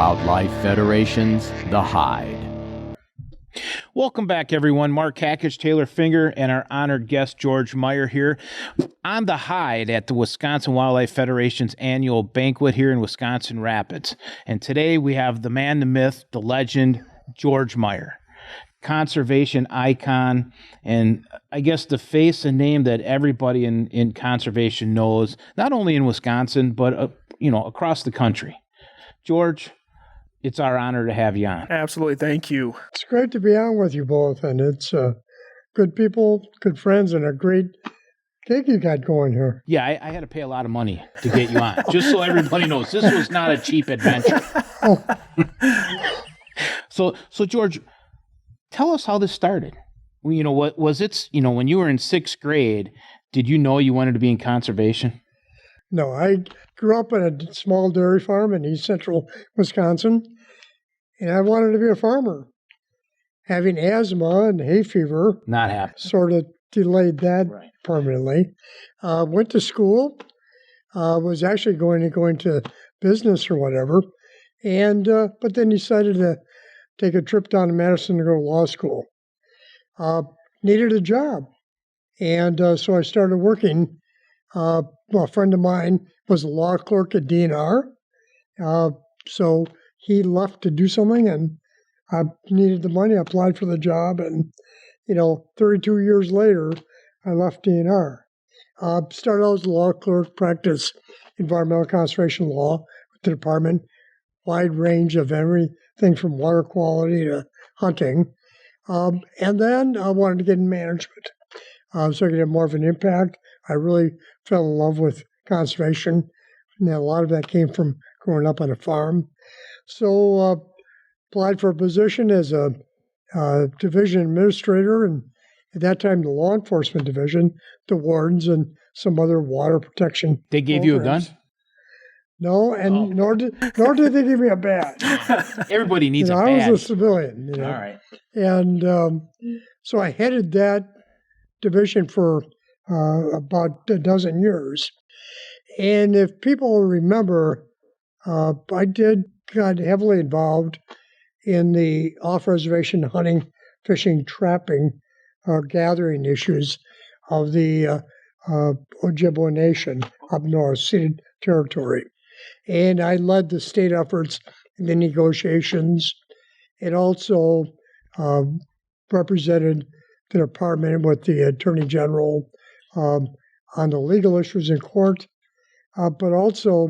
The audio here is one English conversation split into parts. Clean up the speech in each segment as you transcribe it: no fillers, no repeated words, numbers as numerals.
Wildlife Federation's The Hide. Welcome back, everyone. Mark Hackage, Taylor Finger, and our honored guest, George Meyer, here on The Hide at the Wisconsin Wildlife Federation's annual banquet here in Wisconsin Rapids. And today we have the man, the myth, the legend, George Meyer, conservation icon, and I guess the face and name that everybody in conservation knows, not only in Wisconsin, but, across the country. George, it's our honor to have you on. Absolutely. Thank you. It's great to be on with you both, and it's good people, good friends, and a great gig you got going here. Yeah, I had to pay a lot of money to get you on, just so everybody knows. This was not a cheap adventure. So George, tell us how this started. What was it? When you were in sixth grade, did you know you wanted to be in conservation? No, I grew up at a small dairy farm in east central Wisconsin, and I wanted to be a farmer. Having asthma and hay fever Not happening. Sort of delayed that permanently. Went to school, was actually going to go into business or whatever, and but then decided to take a trip down to Madison to go to law school. Needed a job, and so I started working. A friend of mine was a law clerk at DNR, so he left to do something, and I needed the money. I applied for the job, and 32 years later, I left DNR. Started out as a law clerk, practiced environmental conservation law with the department, wide range of everything from water quality to hunting, and then I wanted to get in management, so I could have more of an impact. I really fell in love with conservation, and a lot of that came from growing up on a farm. So applied for a position as a division administrator, and at that time the law enforcement division, the wardens, and some other water protection. They gave you a gun? No, and nor did they give me a badge. Everybody needs a badge. I was a civilian. All right. And so I headed that division for about a dozen years. And if people remember, I got heavily involved in the off-reservation hunting, fishing, trapping, gathering issues of the Ojibwe Nation up north, ceded territory. And I led the state efforts in the negotiations. It also represented the department with the Attorney General on the legal issues in court, but also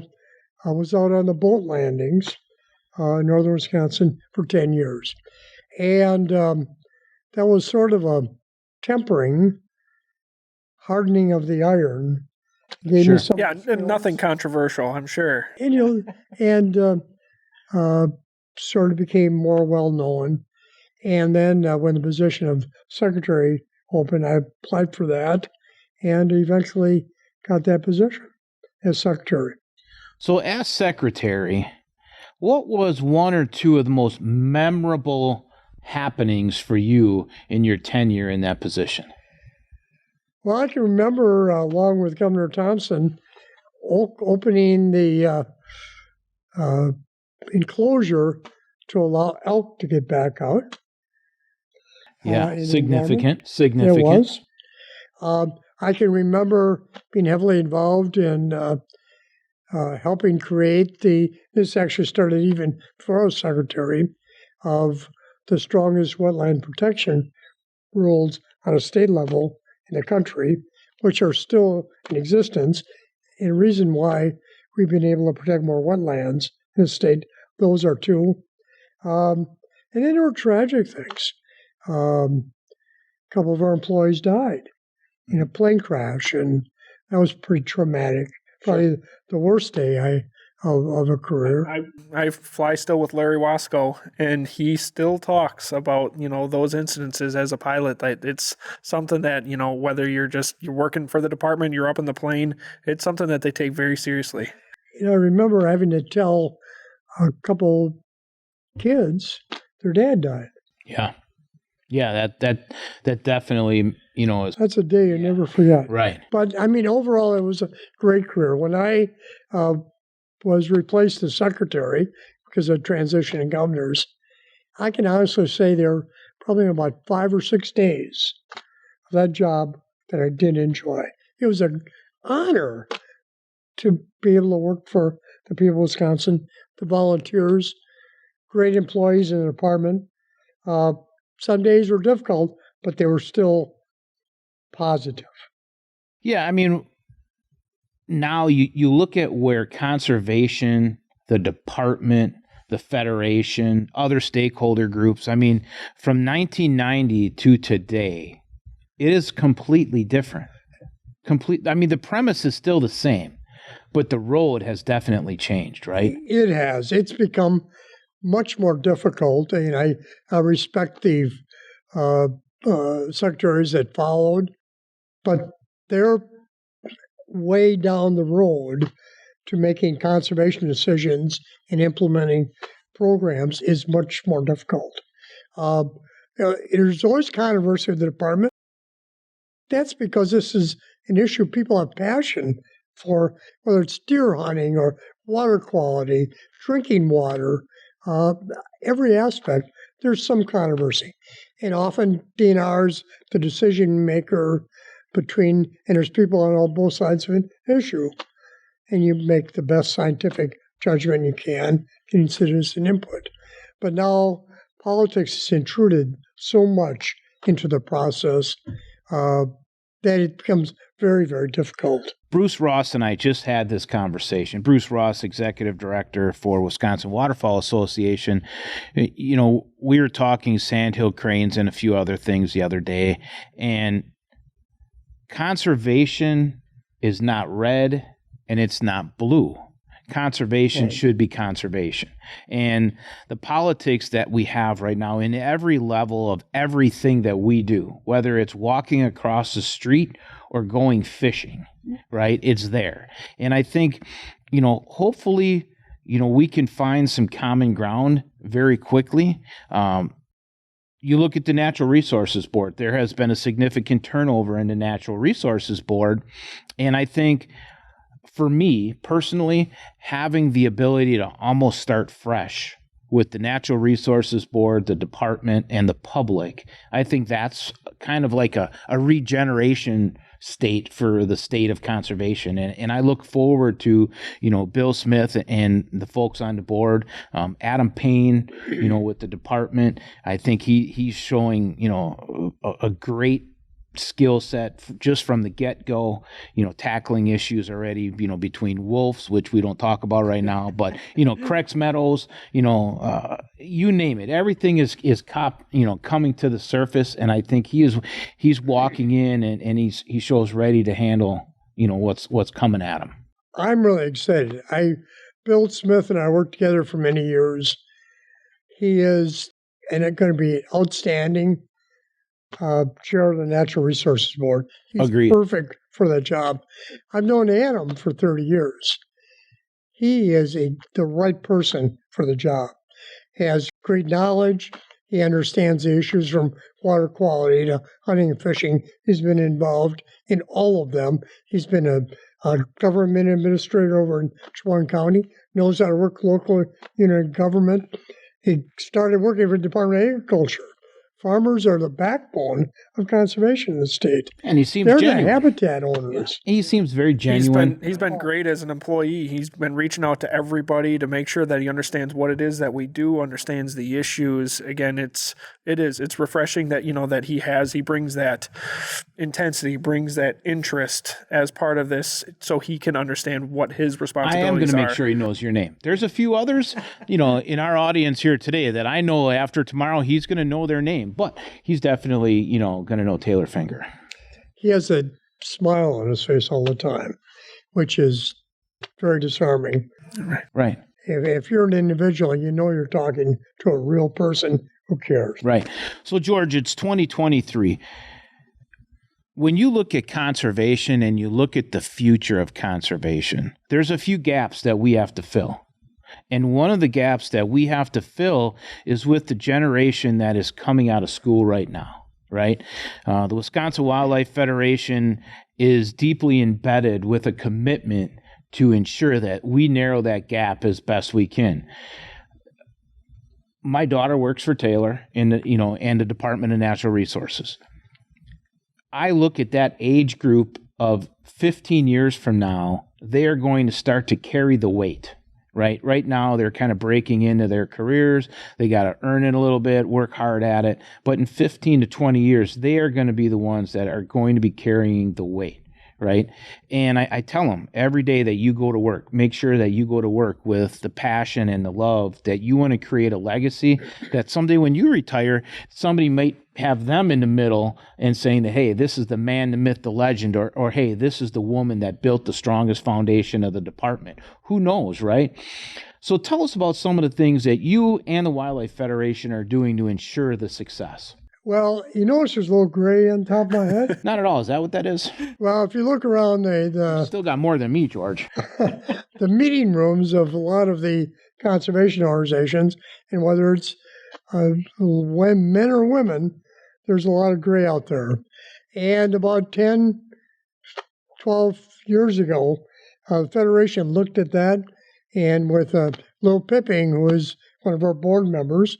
I was out on the boat landings in northern Wisconsin for 10 years. And that was sort of a tempering, hardening of the iron. Sure. Yeah, nothing controversial, I'm sure. And sort of became more well-known. And then when the position of secretary opened, I applied for that and eventually got that position as secretary. So as secretary, what was one or two of the most memorable happenings for you in your tenure in that position? Well, I can remember, along with Governor Thompson, opening the enclosure to allow elk to get back out. Yeah, significant. It was. I can remember being heavily involved in helping create this actually started even before I was secretary, of the strongest wetland protection rules on a state level in the country, which are still in existence. And the reason why we've been able to protect more wetlands in the state, those are two. And then there were tragic things. A couple of our employees died in a plane crash, and that was pretty traumatic. Probably the worst day of a career. I fly still with Larry Wasco, and he still talks about, those incidences as a pilot. It's something that, whether you're working for the department, you're up in the plane, it's something that they take very seriously. I remember having to tell a couple kids their dad died. Yeah. Yeah, that definitely, is... That's a day you never forget. Right. But, overall, it was a great career. When I was replaced as secretary, because of transition in governors. I can honestly say there were probably about 5 or 6 days of that job that I did enjoy. It was an honor to be able to work for the people of Wisconsin, the volunteers, great employees in the department. Some days were difficult, but they were still positive. Yeah, I mean, now you look at where conservation, the department, the federation, other stakeholder groups, I mean, from 1990 to today, it is completely different. I mean, the premise is still the same, but the road has definitely changed, right? It has. It's become much more difficult, and I respect the secretaries that followed, but they're way down the road to making conservation decisions and implementing programs is much more difficult. There's always controversy with the department. That's because this is an issue people have passion for, whether it's deer hunting or water quality, drinking water, every aspect, there's some controversy. And often DNR's the decision maker and there's people on both sides of an issue. And you make the best scientific judgment you can, getting citizen input. But now politics has intruded so much into the process that it becomes very, very difficult. Bruce Ross and I just had this conversation. Bruce Ross, Executive Director for Wisconsin Waterfowl Association. You know, we were talking sandhill cranes and a few other things the other day, and conservation is not red and it's not blue. Conservation should be conservation. And the politics that we have right now in every level of everything that we do, whether it's walking across the street or going fishing, right? It's there. And I think, you know, hopefully, you know, we can find some common ground very quickly. You look at the Natural Resources Board, there has been a significant turnover in the Natural Resources Board. And I think, for me personally, having the ability to almost start fresh with the Natural Resources Board, the department, and the public, I think that's kind of like a regeneration state for the state of conservation. And I look forward to, you know, Bill Smith and the folks on the board, Adam Payne, you know, with the department. I think he's showing, you know, a great skill set just from the get-go, you know, tackling issues already, you know, between wolves, which we don't talk about right now, but, you know, Creeks Meadows, you know, you name it, everything is coming to the surface. And I think he's walking in and he shows ready to handle, you know, what's coming at him. I'm really excited. Bill Smith and I worked together for many years. He is, and it's going to be outstanding chair of the Natural Resources Board. He's Agreed. Perfect for that job. I've known Adam for 30 years. He is the right person for the job. He has great knowledge. He understands the issues from water quality to hunting and fishing. He's been involved in all of them. He's been a government administrator over in Chippewa County, knows how to work local unit government. He started working for the Department of Agriculture. Farmers are the backbone of conservation in the state. And he seems They're genuine. the habitat owners. He seems very genuine. He's been great as an employee. He's been reaching out to everybody to make sure that he understands what it is that we do, understands the issues. Again, it's refreshing that, you know, that he brings that intensity, brings that interest as part of this so he can understand what his responsibilities are. I am going to make sure he knows your name. There's a few others, you know, in our audience here today that I know after tomorrow he's going to know their name, but he's definitely, you know, going to know Taylor Finger. He has a smile on his face all the time, which is very disarming. Right. If you're an individual, you know you're talking to a real person who cares. Right. So, George, it's 2023. When you look at conservation and you look at the future of conservation, there's a few gaps that we have to fill. And one of the gaps that we have to fill is with the generation that is coming out of school right now, right? The Wisconsin Wildlife Federation is deeply embedded with a commitment to ensure that we narrow that gap as best we can. my daughter works for Taylor in the, and the Department of Natural Resources. I look at that age group of 15 years from now, they are going to start to carry the weight. Right now, they're kind of breaking into their careers. They got to earn it a little bit, work hard at it. But in 15 to 20 years, they are going to be the ones that are going to be carrying the weight, right? And I tell them every day that you go to work, make sure that you go to work with the passion and the love that you want to create a legacy that someday when you retire, somebody might have them in the middle and saying that, hey, this is the man, the myth, the legend, or hey, this is the woman that built the strongest foundation of the department. Who knows, right? So tell us about some of the things that you and the Wildlife Federation are doing to ensure the success. Well, you notice there's a little gray on top of my head? Not at all. Is that what that is? Well, if you look around You still got more than me, George. the meeting rooms of a lot of the conservation organizations, and whether it's men or women, there's a lot of gray out there. And about 10, 12 years ago, the Federation looked at that, and with Lil Pipping, who is one of our board members,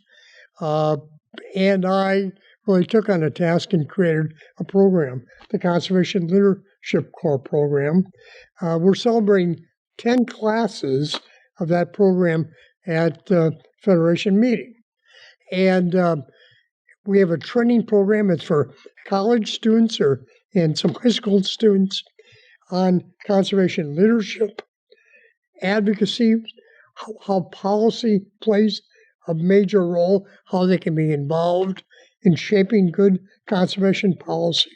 and I really took on a task and created a program, the Conservation Leadership Corps program. We're celebrating 10 classes of that program at the Federation meeting. And we have a training program. It's for college students and some high school students on conservation leadership, advocacy, how policy plays a major role, how they can be involved in shaping good conservation policy.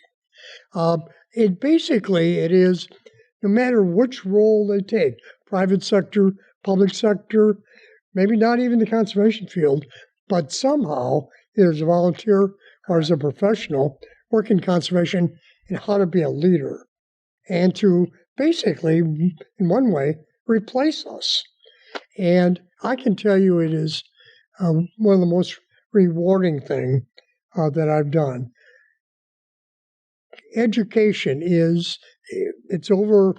It is, no matter which role they take, private sector, public sector, maybe not even the conservation field, but somehow either as a volunteer or as a professional, work in conservation and how to be a leader and to basically, in one way, replace us. And I can tell you it is one of the most rewarding things that I've done. Education it's over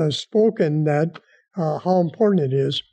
spoken that how important it is,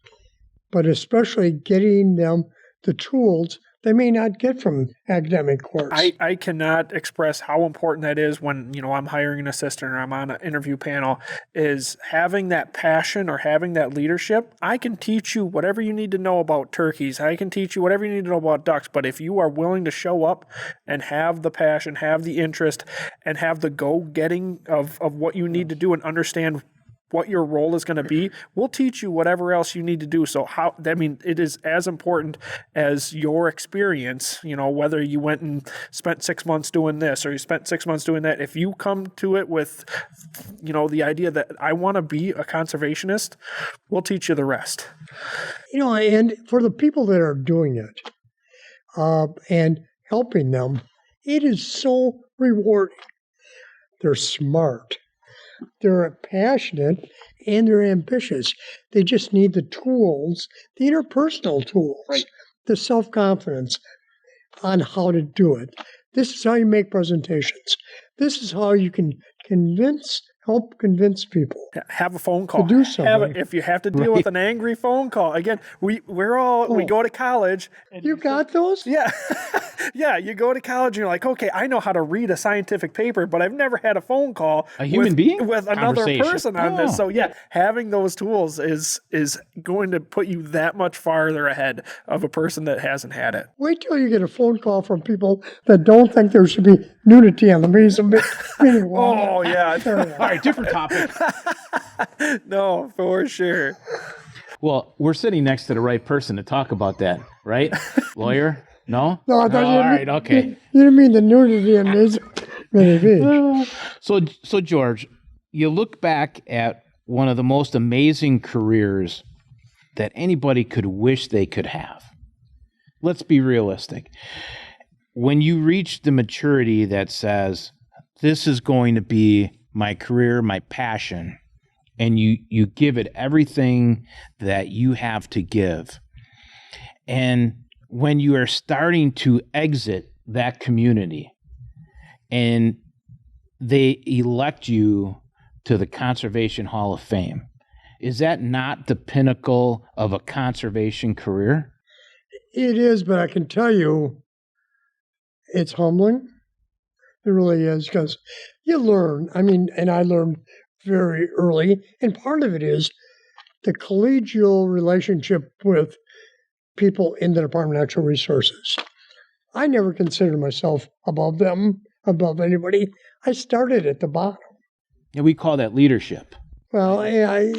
but especially getting them the tools they may not get from academic course. I cannot express how important that is when, I'm hiring an assistant or I'm on an interview panel, is having that passion or having that leadership. I can teach you whatever you need to know about turkeys. I can teach you whatever you need to know about ducks. But if you are willing to show up and have the passion, have the interest, and have the go-getting of what you need to do and understand what your role is going to be, we'll teach you whatever else you need to do. So it is as important as your experience, whether you went and spent 6 months doing this or you spent 6 months doing that. If you come to it with, the idea that I want to be a conservationist, we'll teach you the rest. And for the people that are doing it and helping them, it is so rewarding. They're smart. They're passionate and they're ambitious. They just need the tools, the interpersonal tools, right, the self-confidence on how to do it. This is how you make presentations. This is how you can help convince people. Have a phone call. To do something. If you have to deal with an angry phone call. Again, we go to college. And you got those? Yeah. Yeah, you go to college and you're like, okay, I know how to read a scientific paper, but I've never had a phone call with another person on this. So yeah, having those tools is going to put you that much farther ahead of a person that hasn't had it. Wait till you get a phone call from people that don't think there should be nudity on the meeting. Oh yeah. All right, different topic. No, for sure. Well, we're sitting next to the right person to talk about that, right? Lawyer? No? No, I thought all right, okay. You didn't mean the nudity in Beach. So George, you look back at one of the most amazing careers that anybody could wish they could have. Let's be realistic. When you reach the maturity that says, this is going to be my career, my passion, and you give it everything that you have to give. And when you are starting to exit that community and they elect you to the Conservation Hall of Fame, Is that not the pinnacle of a conservation career? It is, but I can tell you it's humbling. It really is, because you learn. I mean, and I learned very early. And part of it is the collegial relationship with people in the Department of Natural Resources. I never considered myself above them, above anybody. I started at the bottom. And we call that leadership. Well, yeah.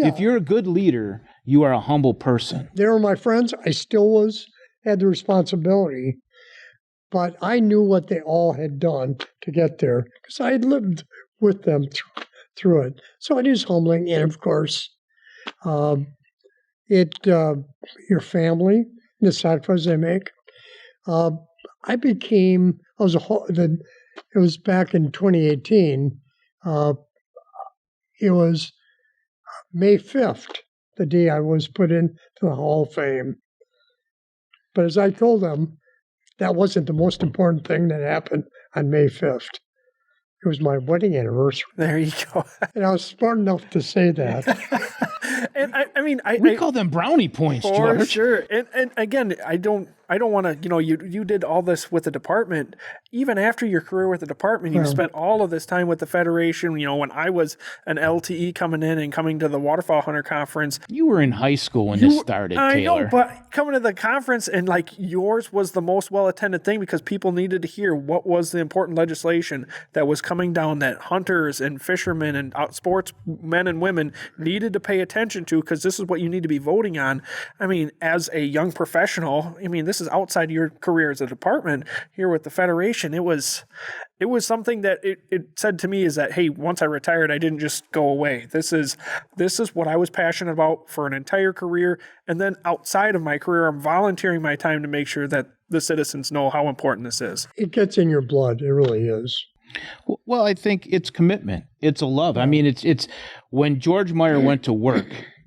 If you're a good leader, you are a humble person. They were my friends. I still had the responsibility, but I knew what they all had done to get there because I had lived with them through it. So it is humbling, and of course, your family, the sacrifices they make. It was back in 2018. It was May 5th, the day I was put into the Hall of Fame. But as I told them, that wasn't the most important thing that happened on May 5th. It was my wedding anniversary. There you go. And I was smart enough to say that. And we call them brownie points, for George. Sure. And again, I don't want to, you did all this with the department. Even after your career with the department, you spent all of this time with the Federation. When I was an LTE coming to the Waterfowl Hunter Conference. You were in high school when this started, Taylor. I know, but coming to the conference and yours was the most well-attended thing because people needed to hear what was the important legislation that was coming down that hunters and fishermen and sportsmen and women needed to pay attention to because this is what you need to be voting on. I mean, as a young professional, this is outside your career as a department here with the Federation. It was something that it said to me is that, hey, once I retired, I didn't just go away. This is what I was passionate about for an entire career. And then outside of my career, I'm volunteering my time to make sure that the citizens know how important this is. It gets in your blood. It really is. Well, I think it's commitment. It's a love. I mean, it's when George Meyer went to work,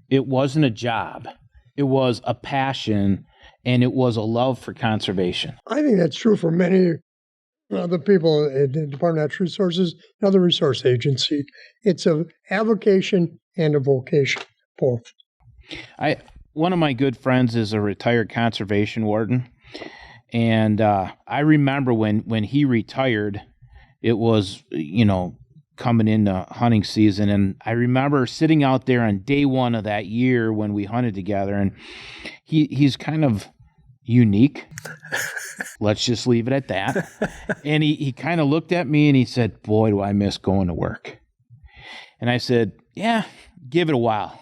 it wasn't a job. It was a passion, and it was a love for conservation. I think that's true for many other people in the Department of Natural Resources, another resource agency. It's a avocation and a vocation, both. One of my good friends is a retired conservation warden, and I remember when he retired, it was, coming into hunting season, and I remember sitting out there on day one of that year when we hunted together, and he's kind of unique. Let's just leave it at that. And he kind of looked at me and he said, "Boy, do I miss going to work." And I said, "Yeah, give it a while,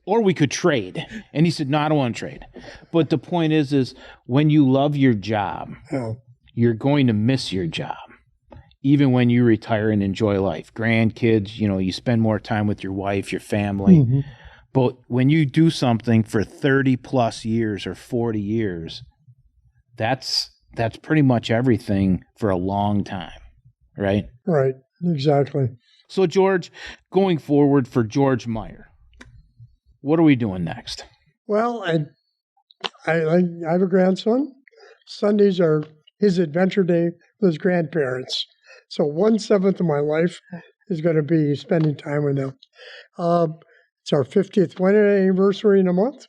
or we could trade." And he said, "No, I don't want to trade." But the point is when you love your job, you're going to miss your job. Even when you retire and enjoy life, grandkids, you spend more time with your wife, your family. Mm-hmm. But when you do something for 30 plus years or 40 years, that's pretty much everything for a long time, right? Right, exactly. So, George, going forward for George Meyer, what are we doing next? Well, I have a grandson. Sundays are his adventure day with his grandparents. So 1/7 of my life is going to be spending time with them. It's our 50th wedding anniversary in a month.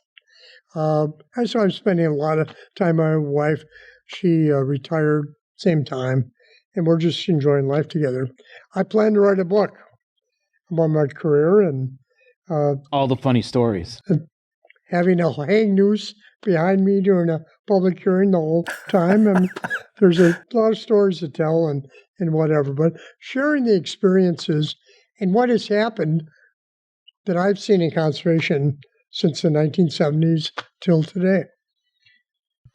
So I'm spending a lot of time with my wife. She retired same time, and we're just enjoying life together. I plan to write a book about my career and all the funny stories. Having a hang noose behind me during a public hearing the whole time. And there's a lot of stories to tell and whatever, but sharing the experiences and what has happened that I've seen in conservation since the 1970s till today.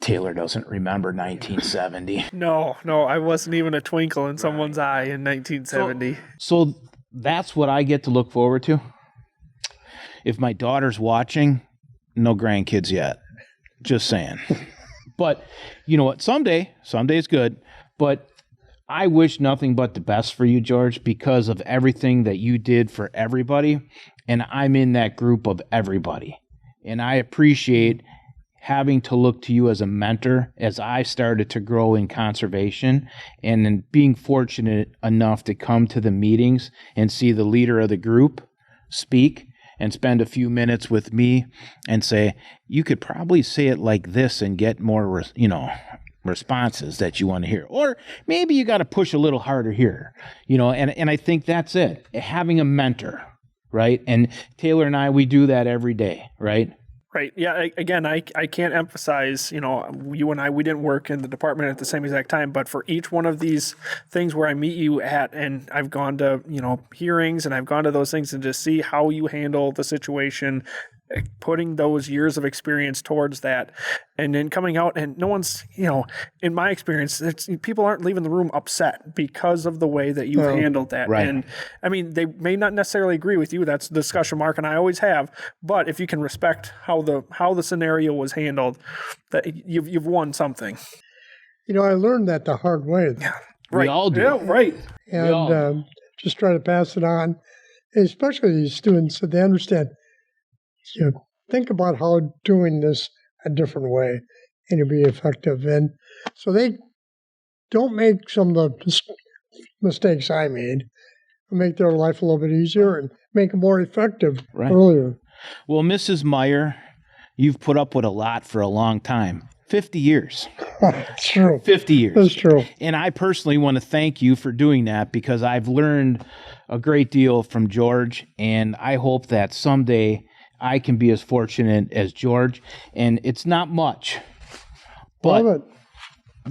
Taylor doesn't remember 1970. No, I wasn't even a twinkle in someone's eye in 1970. So that's what I get to look forward to. If my daughter's watching, no grandkids yet. Just saying. But you know what? Someday's good. But I wish nothing but the best for you, George, because of everything that you did for everybody. And I'm in that group of everybody. And I appreciate having to look to you as a mentor as I started to grow in conservation, and then being fortunate enough to come to the meetings and see the leader of the group speak and spend a few minutes with me and say, you could probably say it like this and get more, responses that you want to hear. Or maybe you got to push a little harder here, and I think that's it. Having a mentor, right? And Taylor and I, we do that every day, right? Right. Yeah. I can't emphasize, you and I, we didn't work in the department at the same exact time, but for each one of these things where I meet you at, and I've gone to, hearings, and I've gone to those things, and to see how you handle the situation, putting those years of experience towards that, and then coming out, and no one's, in my experience, people aren't leaving the room upset because of the way that you've handled that. Right. And I mean, they may not necessarily agree with you. That's the discussion, Mark, and I always have. But if you can respect how the scenario was handled, that you've won something. I learned that the hard way. Yeah. Right. We all do. Yeah, right. And just try to pass it on, especially these students, so they understand. Think about how doing this a different way and you'll be effective. And so they don't make some of the mistakes I made, make their life a little bit easier and make it more effective earlier. Well, Mrs. Meyer, you've put up with a lot for a long time. 50 years. It's true. 50 years. That's true. And I personally want to thank you for doing that, because I've learned a great deal from George, and I hope that someday I can be as fortunate as George. And it's not much, but Love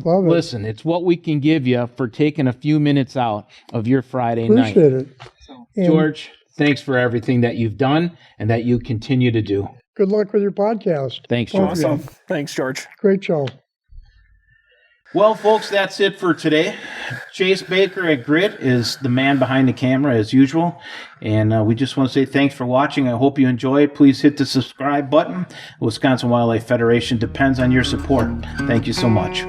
it. Listen, it's what we can give you for taking a few minutes out of your Friday night. Appreciate it. And George, thanks for everything that you've done and that you continue to do. good luck with your podcast. Thanks, George. Awesome. Thanks, George. Great show. Well, folks, that's it for today. Chase Baker at Grit is the man behind the camera, as usual. And we just want to say thanks for watching. I hope you enjoy it. Please hit the subscribe button. Wisconsin Wildlife Federation depends on your support. Thank you so much.